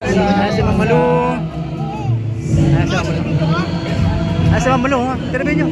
Ayan si Mamalu. Ayan si Mamalu. Ayan si Mamalu, ha? Tirabi nyo.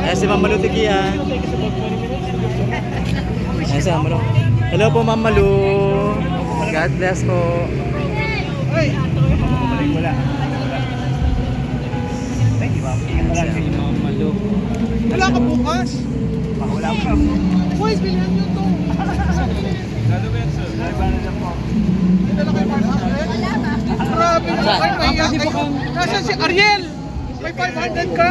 Ayan si Mamalu Tigian. Ayan si Mamalu. Hello po Mamalu. God bless po. Ayan si Mamalu. Wala ka bukas? Wala pa. Boy, bilhan nyo to. Dala kayo 500? Grabe na kayo, mahiya kayo. Nasaan si Ariel? May 500 ka?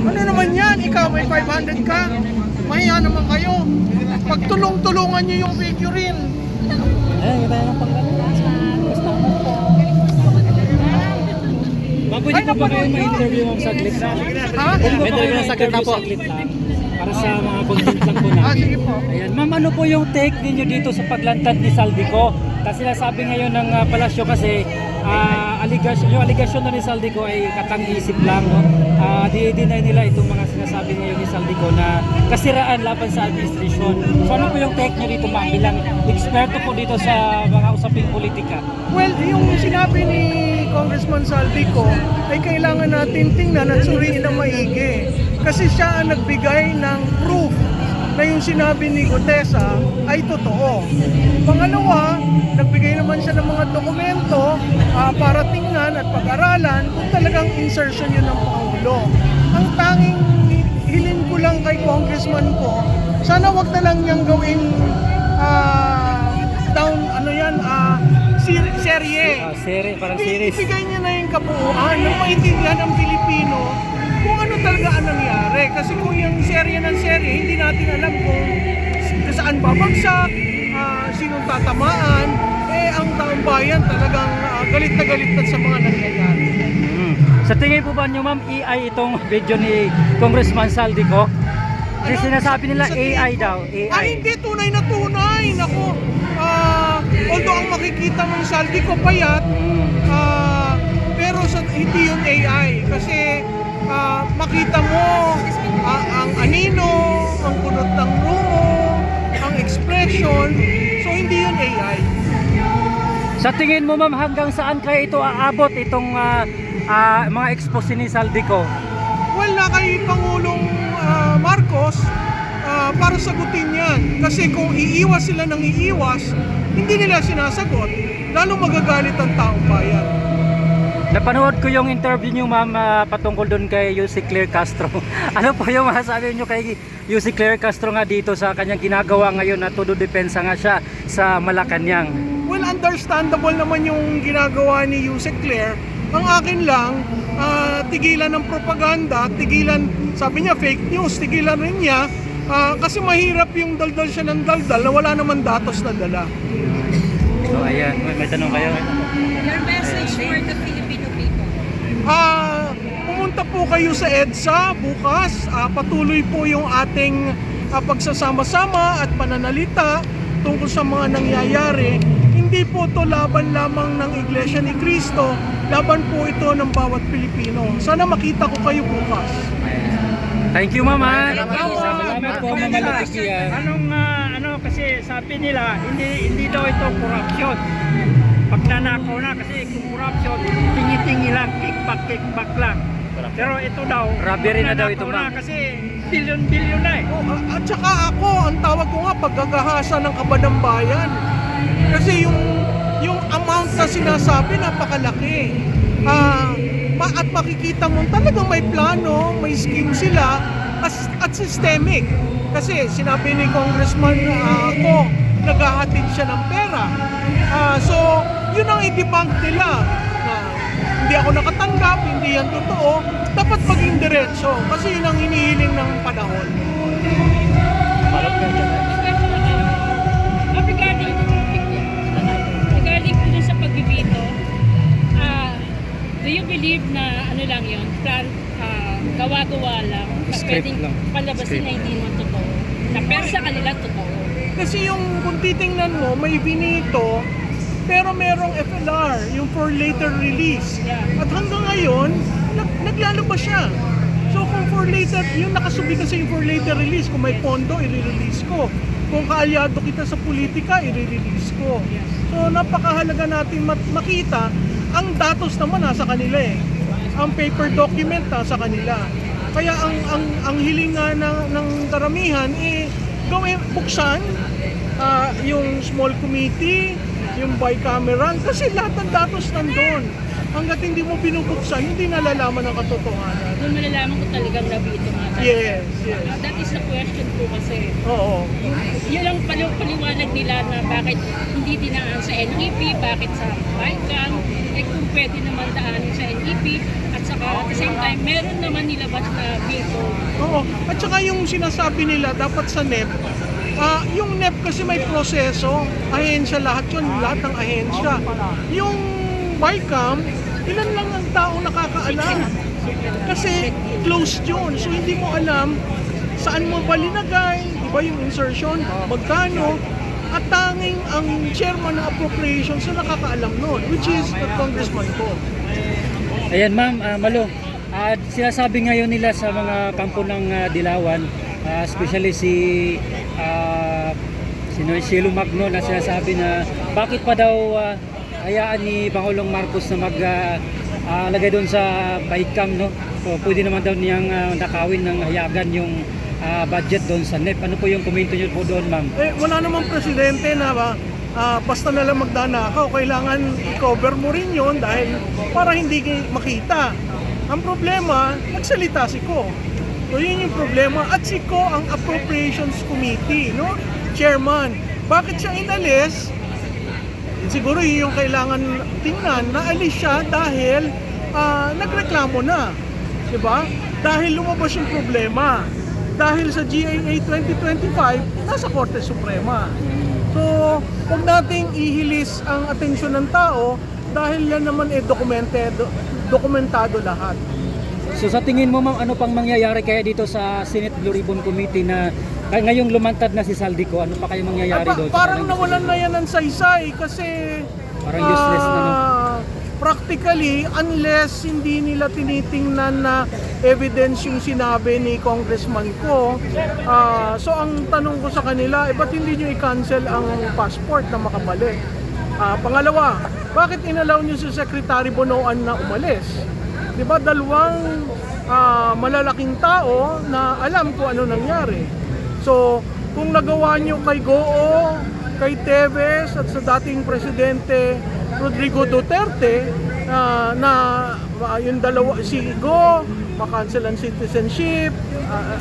Ano naman yan? Ikaw may 500 ka? Mahiya naman kayo. Pagtulong-tulungan nyo yung figurine. Ayan, kita yung panggalan. Pwede pa ba kayo ma-interview ng saglit lang? Ha? Pwede ba May kayo interview ng saglit lang po. saglit lang? Para sa mga content lang po namin. Sige po. Ayan. Ma'am, ano po yung take ninyo dito sa paglantad ni Saldico? Kasi sinasabi ngayon ng palasyo kasi yung aligasyon na ni Saldico ay katang-isip lang. No? Di-deny nila itong mga sinasabi ngayon ni Saldico na kasiraan laban sa administrasyon. So ano po yung take nyo dito ma'am bilang eksperto po dito sa mga usaping politika? Well, yung sinabi ni Congressman Saldico ay kailangan natin tingnan at suriin na maigi. Kasi siya ang nagbigay ng proof na yung sinabi ni Gutesa ay totoo. Pangalawa, nagbigay naman siya ng mga dokumento para tingnan at pag-aralan kung talagang insertion yun ng Pangulo. Ang tanging hiling ko lang kay Congressman ko, sana wag na lang niyang gawing serye. Parang series. Ibigay niya na yung kabuuan ng maintindihan ng Pilipino kung ano talaga ang nangyari. Kasi kung yung serye ng serye, hindi natin alam kung saan babagsak, sinong tatamaan, ang taong bayan talagang galit na galit na sa mga nangyayari. Sa tingin po ba nyo ma'am, AI itong video ni Congressman Saldico? Kasi sinasabi nila AI daw, AI. Hindi, tunay na tunay. Naku, although ang makikita ng Saldico payat, pero hindi yun AI. Kasi makita mo ang anino, ang kunot ng rungo, ang expression. So hindi yun AI. Sa tingin mo ma'am, hanggang saan kaya ito aabot itong mga expose ni Saldico? Well, na kay Pangulong Marcos para sagutin yan. Kasi kung iiwas sila ng iiwas, hindi nila sinasagot, lalong magagalit ang taong bayan. Napanood ko yung interview niyo ma'am patungkol doon kay Yussi Claire Castro. Ano po yung masasabi niyo kay Yussi Claire Castro nga dito sa kanyang ginagawa ngayon na todo depensa nga siya sa Malacanang? Well, understandable naman yung ginagawa ni Yussi Claire. Ang akin lang, tigilan ng propaganda, tigilan, sabi niya fake news, tigilan rin niya kasi mahirap yung daldal siya ng daldal na wala naman datos na dala. So ayan, may tanong kayo. Your message for the Filipino people? Pumunta po kayo sa EDSA bukas. Patuloy po yung ating pagsasama-sama at pananalita tungkol sa mga nangyayari. Hindi po to laban lamang ng Iglesia ni Cristo, laban po ito ng bawat Pilipino. Sana makita ko kayo bukas. Thank you mama. Salamat po mama Leticia. Kasi sabi nila hindi daw ito corruption. Pagnanakaw na kasi kung corruption, tingi-tingi lang, kickback lang. Pero ito daw, Robbery na daw ito ma'am. kasi bilyon-bilyon na eh. At saka ako, ang tawag ko nga paggagahasa ng kaban ng bayan. Kasi yung amount na sinasabi napakalaki. At makikita mo talagang may plano, may scheme sila at systemic. Kasi sinabi ni Congressman ako, naghahatid siya ng pera. So, yun ang i-debunk nila. Na hindi ako nakatanggap, hindi yan totoo. Dapat maging diretso kasi yun ang hinihiling ng panahon. Regarding po sa pagbibito, do you believe na ano lang yun, gawa-gawa lang, na Script pwedeng lang. palabasin na hindi mo totoo, na pero sa kanila totoo? Kasi yung kung titingnan mo, may binito, pero merong FLR, yung for later release. Yeah. At hanggang ngayon, naglalabas siya. So kung for later, yung nakasubi kasi yung for later release, kung may pondo, i-release ko. kung kaalyado kita sa politika, i-release ko. So napakahalaga natin makita, ang datos naman nasa kanila eh. Ang paper document nasa kanila. Kaya ang hiling nga ng karamihan gawin, buksan yung small committee, yung bicameral, kasi lahat ng datos nandun. Hanggat hindi mo binubuksan, hindi nalalaman ang katotohanan. Doon malalaman ko talagang nabito nga. Yes. That is the question po kasi. Oo. Yun ang paliwanag nila na bakit hindi dinaan sa NEP, bakit sa BICAM, kung pwede naman daanin sa NEP, at saka at the same time, meron naman nilabas na veto. Oo. At saka yung sinasabi nila, dapat sa NEP, yung NEP kasi may proseso, ahensya lahat yun, lahat ng ahensya. Yung BICAM, ilan lang ang tao nakakaalam. Kasi closed yun, so hindi mo alam saan mo ba linagay, di ba yung insertion, magkano, at tanging ang chairman ng appropriations na nakakaalam nun, which is the congressman ko. Ayan ma'am, Malo, sinasabi ngayon nila sa mga kampo ng Dilawan, especially si Shelo Magno na sinasabi na bakit pa daw hayaan ni Pangulong Marcos na lagay doon sa BICAM, no? So, pwede naman daw niyang nakawin ng hayagan yung budget doon sa NEP. Ano po yung komento niyo po doon, ma'am? Wala namang presidente na basta na lang magdanakaw, kailangan i-cover mo rin yun dahil para hindi makita. Ang problema, nagsalita si Ko. So yun yung problema. At si Ko ang Appropriations Committee, no? Chairman. Bakit siya inalis? Siguro yun yung kailangan tingnan. Naalis siya dahil nagreklamo na. Diba? Dahil lumabas yung problema. Dahil sa GAA 2025, nasa Korte Suprema. So, huwag nating ihilis ang atensyon ng tao dahil yan naman dokumentado lahat. So sa tingin mo ma'am, ano pang mangyayari kaya dito sa Senate Blue Ribbon Committee na ngayong lumantad na si Saldico? Ano pa kaya mangyayari doon? Parang nawalan na yan ng saysay kasi parang useless na, no? Practically, unless hindi nila tinitingnan na evidence yung sinabi ni Congressman Ko, so ang tanong ko sa kanila, ba't hindi nyo i-cancel ang passport na makabalik? Pangalawa, bakit inalaw nyo si Secretary Bonoan na umalis? Diba dalawang malalaking tao na alam kung ano nangyari. So, kung nagawa nyo kay Goo, kay Teves at sa dating Presidente Rodrigo Duterte, na yung dalawa, si Go, makancel ang citizenship,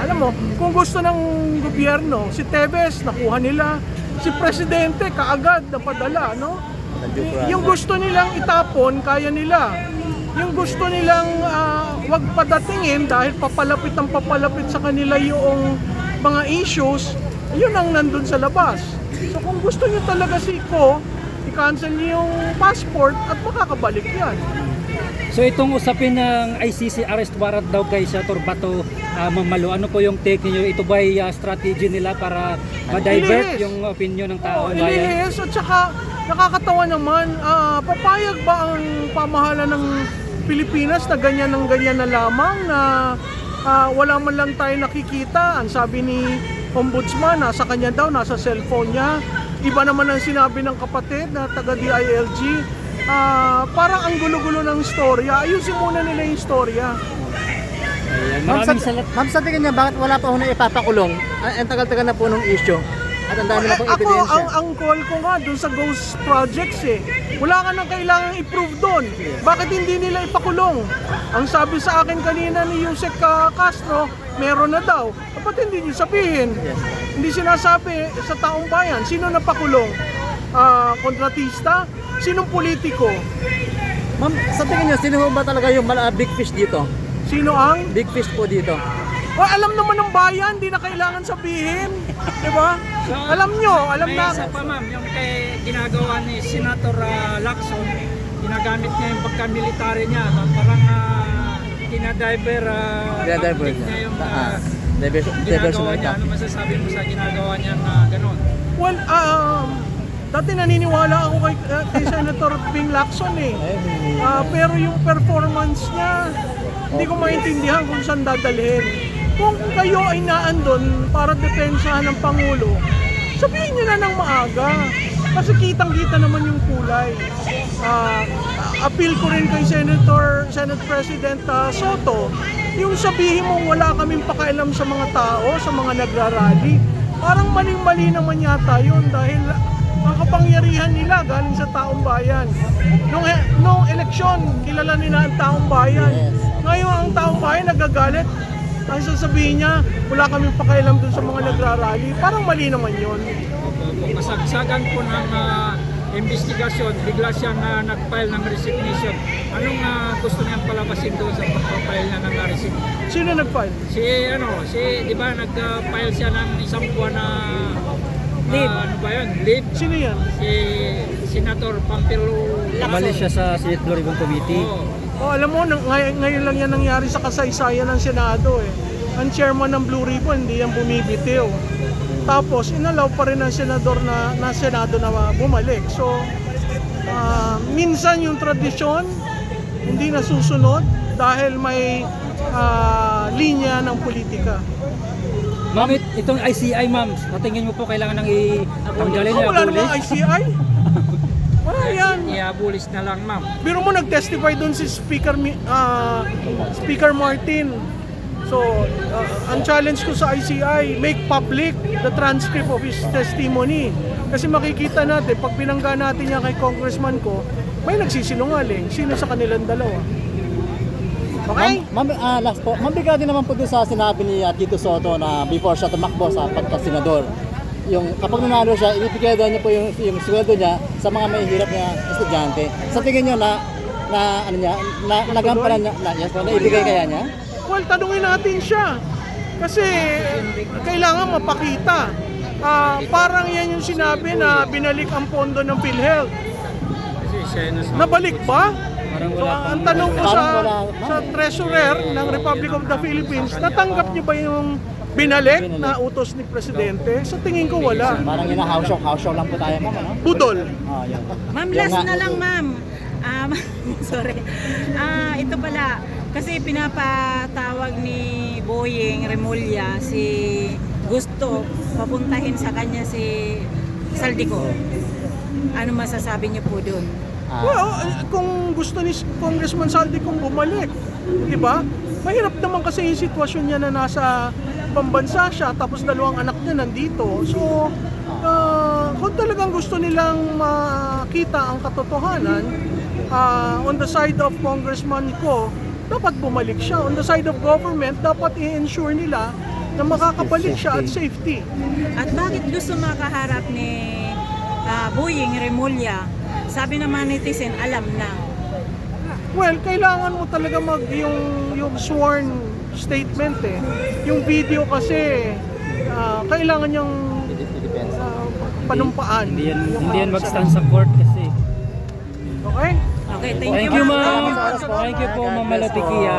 alam mo, kung gusto ng gobyerno, si Teves, nakuha nila, si Presidente, kaagad napadala, no? Yung gusto nilang itapon, kaya nila. Yung gusto nilang wag padatingin dahil papalapit sa kanila yung mga issues, yun ang nandun sa labas. So kung gusto nyo talaga si Ko, i-cancel niyo yung passport at makakabalik yan. So itong usapin ng ICC arrest warrant daw kay Senator Bato, Ma'am Malo, ano po yung take niyo? Ito ba ay strategy nila para ma-divert yung opinion ng tao? Ilihis at saka nakakatawa naman, papayag ba ang pamahalaan ng Pilipinas na ganyan na lamang na wala man lang tayo nakikita? Ang sabi ni Ombudsman, nasa kanya daw, nasa cellphone niya. Iba naman ang sinabi ng kapatid na taga DILG. Parang ang gulo-gulo ng istorya. Ayusin muna nila yung istorya. Ma'am, sa tingin niya, bakit wala pa ho na ipapakulong? Ang tagal-tagal na po nung issue. At ang dami na pong ebidensya. Ang call ko nga dun sa ghost projects wala ka nang kailangang i-prove doon. Bakit hindi nila ipakulong? Ang sabi sa akin kanina ni Yusek Castro, meron na daw. Ba't hindi niyo sabihin? Hindi sinasabi sa taong bayan. Sino napakulong? Kontratista? Sinong politiko? Ma'am, sa tingin niyo, sino ba talaga yung big fish dito? Sino ang? Big fish po dito. Alam naman ng bayan, hindi na kailangan sabihin. Diba? Alam nyo, alam May na. isa pa ma'am, yung kay ginagawa ni Senator Lacson, ginagamit niya yung pagka-military niya, parang dinadiver niya yung ginagawa niya. Ano masasabi mo sa ginagawa niya na gano'n? Well, dati naniniwala ako kay Senator Ping Lacson pero yung performance niya, hindi ko maintindihan kung saan dadalhin. Kung kayo ay naandun para depensahan ng Pangulo, sabihin nyo na ng maaga. Kasi kitang-kita naman yung kulay. Appeal ko rin kay Senate President Soto, yung sabihin mo wala kaming pakialam sa mga tao, sa mga nagrarally. Parang maling-mali naman yata yun dahil ang kapangyarihan nila galing sa taong bayan. Nung eleksyon, kilala nila ang taong bayan. Ngayon ang taong bayan nagagalit. Ang sasabihin niya, wala kaming pakialam dun sa mga nagrarally. Parang mali naman yun. Masagsagan po ng investigasyon, bigla siyang nag-file ng resignation. Anong gusto niyang palabasin doon sa pag-file niya ng resignation? Sino nag-file? Di ba nag-file siya ng isang buwan na Leave. ano ba yun? Leave. Sino yan? Si Senator Pampilo Umalis siya sa Senate Blue Ribbon Committee. Oh, alam mo, ngayon lang yan nangyari sa kasaysayan ng Senado eh. Ang chairman ng Blue Ribbon, hindi yan bumibitiw. Tapos, inalaw pa rin ng senador na Senado na bumalik. So, minsan yung tradisyon, hindi nasusunod dahil may linya ng politika. Ma'am, itong ICI ma'am, natingin mo po kailangan nang i-tanggalin Oh, na wala namang ICI? Wala yan. i-abolish na lang, ma'am. Biro mo nag-testify doon si Speaker Martin. So, ang challenge ko sa ICI, make public the transcript of his testimony. Kasi makikita natin, pag binangga natin yan kay congressman ko, may nagsisinungaling. Sino sa kanilang dalawa? Okay? Last po, mabigat din naman po doon sa sinabi ni Tito Soto na before siya tumakbo sa pagka-senador. Yung kapag nanalo siya, ibibigay daw niya po yung sweldo niya sa mga may hirap na estudyante. Sa tingin niyo nagamparan niya, naibigay kaya niya? Well, tanungin natin siya. Kasi kailangan mapakita. Parang yan yung sinabi na binalik ang pondo ng PhilHealth. Kasi siya yun na Nabalik ba? Parang So, wala ang tanong ko Parang wala. sa treasurer ng Republic of the Philippines, natanggap niyo ba yung binalik na utos ni Presidente? Sa tingin ko wala. Parang yun na house show lang po tayo, ma'am, ano? Budol. Yan. Ma'am, Yung last nga. na lang, ma'am. Sorry. Ito pala, kasi pinapatawag ni Boying Remulla si Gusto papuntahin sa kanya si Saldico. Ano masasabi niyo po doon? Well, kung gusto ni Congressman Saldi kung bumalik, di ba? Mahirap naman kasi yung sitwasyon niya na nasa pambansa siya tapos dalawang anak niya nandito. So, kung talagang gusto nilang makita ang katotohanan, on the side of Congressman ko, dapat bumalik siya. On the side of government, dapat i-ensure nila na makakabalik siya at safety. At bakit gusto makaharap ni Boying Remulla? Sabi naman netizen, alam na. Well, kailangan mo talaga yung sworn statement eh. Yung video kasi kailangan niyang panumpaan. Hindi yan Yung mag-stand sa court kasi. Okay? Okay, Thank you ma'am. Thank you po Ma'am Malatikia.